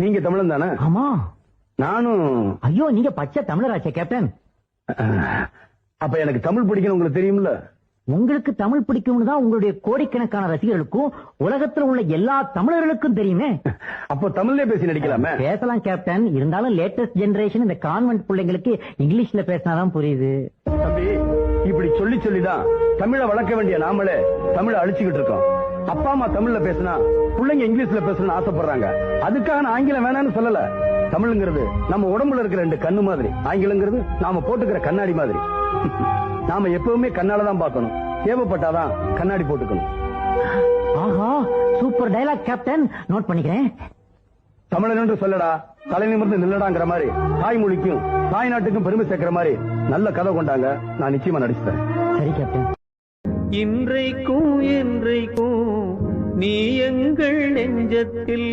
நீங்க தமிழன் தானே? ஆமா. நானும். ஐயோ, நீங்க பச்சை தமிழராச்சே கேப்டன். அப்ப எனக்கு தமிழ் பிடிக்கணும் உங்களுக்கு தெரியும்ல. உங்களுக்கு தமிழ் பிடிக்கும்னு தான் உங்களுடைய கோடிக்கணக்கான ரசிகர்களுக்கும் உலகத்துல உள்ள எல்லா தமிழர்களுக்கும் தெரியுமே. அப்போ தமிழ்லயே பேசி நடிக்கலாமே. பேசலாம் கேப்டன். இருந்தாலும் லேட்டஸ்ட் ஜெனரேஷன் இந்த கான்வென்ட் பிள்ளைங்களுக்கு இங்கிலீஷ்ல பேசினாதான் புரியுது. தம்பி, இப்படி சொல்லி சொல்லிதான் தமிழை வளர்க்க வேண்டிய நாமளே தமிழை அழிச்சுக்கிட்டு இருக்கோம். அப்பா அம்மா தமிழ்ல பேசினா பிள்ளைங்க இங்கிலீஷ்ல பேசணும்னு ஆசைப்படுறாங்க. அதுக்காக நான் ஆங்கிலம் வேணாம்னு சொல்லல. தமிழ்ங்கிறது நம்ம உடம்புல இருக்கிற 2 கண்ணு மாதிரி, ஆங்கிலங்கிறது நாம போட்டுக்கிற கண்ணாடி மாதிரி. நாம எப்பவுமே கண்ணாலதான் பார்க்கணும், தேவைப்பட்டாதான் கண்ணாடி போட்டுக்கணும். ஆஹா, சூப்பர் டயலாக் கேப்டன். நோட் பண்ணிக்கிறேன். தமிழன் என்று சொல்லடா, தலை நிமிர்ந்து நில்லடாங்கிற மாதிரி தாய்மொழிக்கும் தாய் நாட்டுக்கும் பெருமை சேர்க்கிற மாதிரி நல்ல கதை கொண்டாங்க. நான் நிச்சயமா நடிச்சுட்டேன். சரி கேப்டன். இன்றைக்கும் என்றைக்கும் நீ எங்கள் நெஞ்சத்தில்